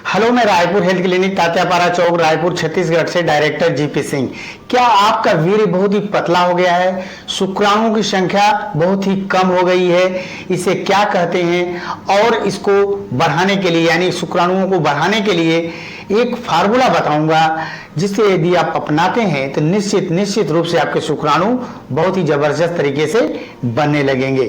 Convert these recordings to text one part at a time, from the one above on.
Hello, मैं Raipur health clinic Tatyapara चौक रायपुर छत्तीसगढ़ से director GP Singh. क्या आपका वीर्य बहुत ही पतला हो गया है? शुक्राणुओं की संख्या बहुत ही कम हो गई है, इसे क्या कहते हैं? और इसको बढ़ाने के लिए यानी शुक्राणुओं को बढ़ाने के लिए एक फार्मूला बताऊंगा, जिसे यदि आप अपनाते हैं तो निश्चित रूप से आपके शुक्राणु बहुत ही जबरदस्त तरीके से बनने लगेंगे।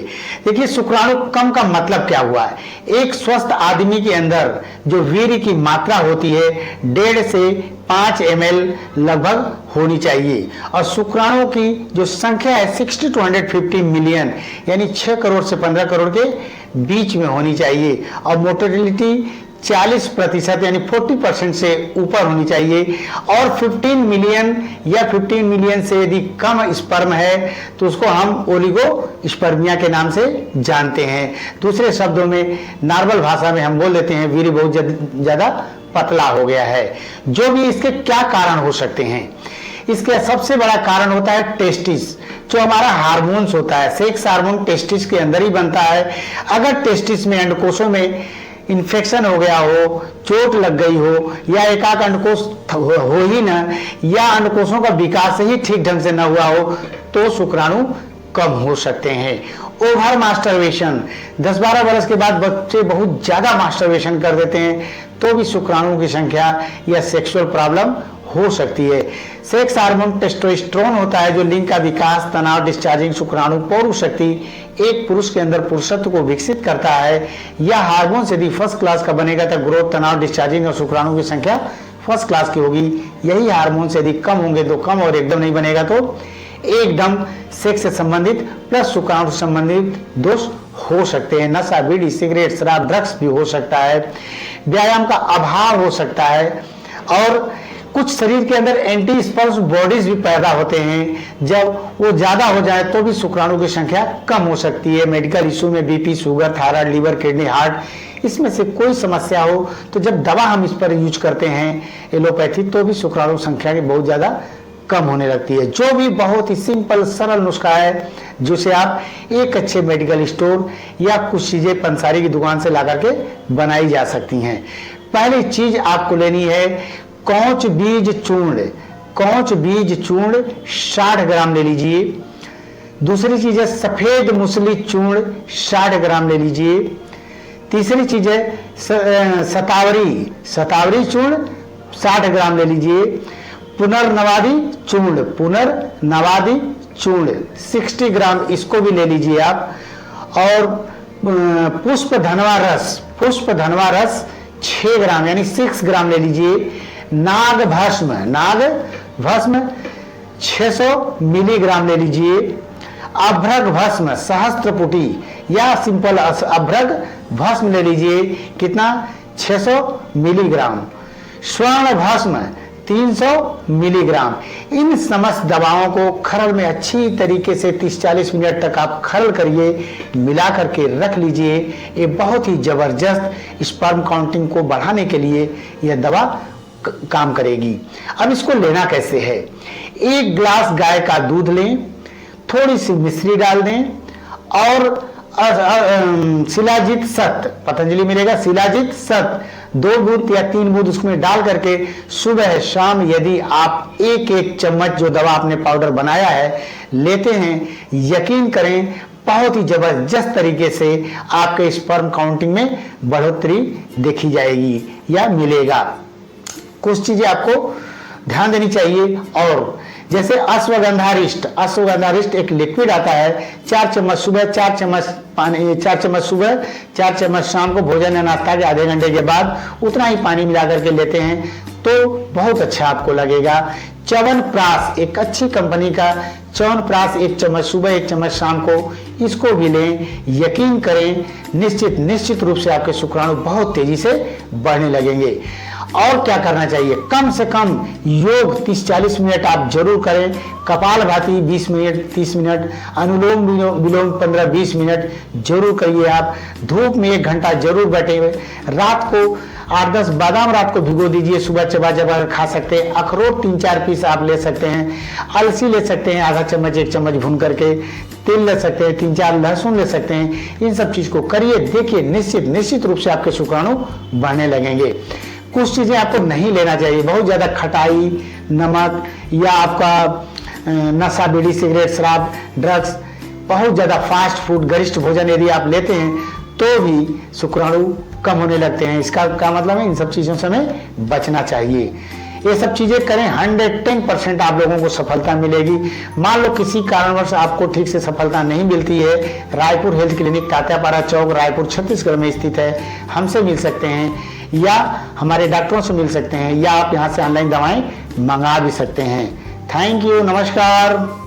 देखिए, शुक्राणु कम का मतलब क्या हुआ है? एक स्वस्थ आदमी के अंदर जो वीर्य की मात्रा होती है 1.5 से 5 ml लगभग होनी चाहिए, और शुक्राणुओं की जो संख्या है 60 to 150 मिलियन यानी 6 करोड़ से 15 करोड़ के बीच में होनी चाहिए, और मोटिलिटी 40% यानी 40% से ऊपर होनी चाहिए, और 15 मिलियन या 15 मिलियन से यदि कम स्पर्म है तो उसको हम ओलिगो स्पर्मिया के नाम से जानते हैं। दूसरे शब्दों में नॉर्मल भाषा में हम बोल देते हैं वीर्य बहुत ज्यादा पतला हो गया है। जो भी इसके क्या कारण हो सकते हैं? इसका सबसे बड़ा कारण होता है टेस्टिस, जो हमारा हार्मोन्स होता है। सेक्स हार्मोन टेस्टिस के अंदर ही बनता है। अगर टेस्टिस में अंडकोशों में इन्फेक्शन हो गया हो, चोट लग गई हो, या एकाक अंडकोश हो ही ना, या अंडकोशों का विकास ही ठीक ढंग से न हुआ हो, तो शुक्राणु कम हो सकते हैं। ओवर मास्टरबेशन, 10-12 वर्ष के बाद बच्चे बहुत ज्यादा मास्टरबेशन कर देते हैं, तो भी शुक्राणुओं की संख्या या सेक्सुअल प्रॉब्लम हो सकती है। सेक्स हार्मोन टेस्टोस्टेरोन होता है, जो लिंग का विकास, तनाव, डिस्चार्जिंग शुक्राणु, पौरुष शक्ति एक पुरुष के अंदर पुरुषत्व को विकसित करता है। यह हार्मोन यदि फर्स्ट क्लास का बनेगा तो ग्रोथ, तनाव, डिस्चार्जिंग और शुक्राणु की संख्या फर्स्ट क्लास की होगी। यही हार्मोन यदि कम होंगे तो कम, और एकदम नहीं बनेगा तो एकदम सेक्स से संबंधित प्लस शुक्राणु से संबंधित दोष हो सकते हैं। नशा, बीड़ी, सिगरेट, शराब, ड्रग्स भी हो सकता है। व्यायाम का अभाव हो सकता है, और कुछ शरीर के अंदर एंटी स्पर्म बॉडीज भी पैदा होते हैं। जब वो ज्यादा हो जाए तो भी शुक्राणु की संख्या कम हो सकती है। मेडिकल इशू में BP, sugar, thyroid, liver, kidney, heart, इसमें से कोई समस्या हो तो जब दवा हम इस पर यूज करते हैं एलोपैथी, तो भी शुक्राणु संख्या की बहुत ज्यादा कम होने लगती है। जो भी बहुत ही सिंपल सरल नुस्खा है, जिसे आप एक अच्छे मेडिकल स्टोर या कुछ चीजें पंसारी की दुकान से ला करके बनाई जा सकती हैं। पहली चीज आपको लेनी है कौच बीज चूर्ण। कौच बीज चूर्ण 60 ग्राम ले लीजिए। दूसरी चीज है सफेद मूसली चूर्ण 60 ग्राम ले लीजिए। तीसरी चीज है सतावरी चूर्ण 60 ग्राम ले लीजिए। पुनर्नवादी चूर्ण 60 ग्राम इसको भी ले लीजिए आप। और पुष्प धनवा रस 6 ग्राम यानी 6 ग्राम ले लीजिए। नाग भस्म 600 मिलीग्राम ले लीजिए। अभ्रक भस्म सहस्त्रपुटी या सिंपल अभ्रक भस्म ले लीजिए, कितना? 600 मिलीग्राम। स्वर्ण भस्म 300 मिलीग्राम। इन समस्त दवाओं को खरल में अच्छी तरीके से 30-40 मिनट तक आप खरल करिए, मिला करके रख लीजिए। ये बहुत ही जबरदस्त स्पर्म काउंटिंग को बढ़ाने के लिए यह दवा काम करेगी। अब इसको लेना कैसे है? 1 ग्लास गाय का दूध लें, थोड़ी सी मिश्री डाल दें, और शिलाजीत सत्व, पतंजलि मिलेगा शिलाजीत सत्व 2 बूंद या 3 बूंद उसमें डाल करके सुबह शाम यदि आप एक चम्मच जो दवा आपने पाउडर बनाया है लेते हैं, यकीन करें बहुत ही जबरदस्त तरीके से आपके स्पर्म काउंटिंग में बढ़ोतरी देखी जाएगी या मिलेगा। कुछ चीजें आपको ध्यान देनी चाहिए, और जैसे अश्वगंधारिष्ट एक लिक्विड आता है, 4 चम्मच सुबह, 4 चम्मच पानी, 4 चम्मच सुबह, 4 चम्मच शाम को भोजन या नाश्ता के आधे घंटे के बाद उतना ही पानी मिला करके लेते हैं तो बहुत अच्छा आपको लगेगा। च्यवनप्राश, एक अच्छी कंपनी का च्यवनप्राश 1 चम्मच सुबह, 1 चम्मच शाम को, इसको भी लें। यकीन करें निश्चित रूप से आपके शुक्राणु बहुत तेजी से बढ़ने लगेंगे। और क्या करना चाहिए? कम से कम योग 30-40 मिनट आप जरूर करें। कपालभाति 20 मिनट 30 मिनट, अनुलोम विलोम 15-20 मिनट जरूर करिए आप। धूप में 1 घंटा जरूर बैठे हुए। रात को 8-10 बादाम रात को भिगो दीजिए, सुबह चबा चबा खा सकते हैं। अखरोट 3-4 पीस आप ले सकते हैं। अलसी ले सकते हैं, आधा चम्मच 1 चम्मच भून करके। तेल ले सकते हैं, 3-4 लहसुन ले सकते हैं। इन सब चीज को करिए, देखिए निश्चित रूप से आपके शुक्राणु बढ़ने लगेंगे। कुछ चीज़ें आपको नहीं लेना चाहिए, बहुत ज़्यादा खटाई, नमक या आपका नशा, बीड़ी, सिगरेट, शराब, ड्रग्स, बहुत ज़्यादा फास्ट फूड, गरिष्ठ भोजन यदि आप लेते हैं तो भी शुक्राणु कम होने लगते हैं। इसका क्या मतलब है, इन सब चीज़ों से हमें बचना चाहिए। ये सब चीज़ें करें, 110% आप लोगों को सफलता मिलेगी। मान लो किसी कारणवश आपको ठीक से सफलता नहीं मिलती है, रायपुर हेल्थ क्लिनिक कात्यापारा चौक, रायपुर छत्तीसगढ़ में स्थित है। हमसे मिल सकते हैं या हमारे डॉक्टरों से मिल सकते हैं या आप यहाँ से ऑनलाइन दवाएं मंगा भी सकते हैं। थैंक यू, नमस्कार।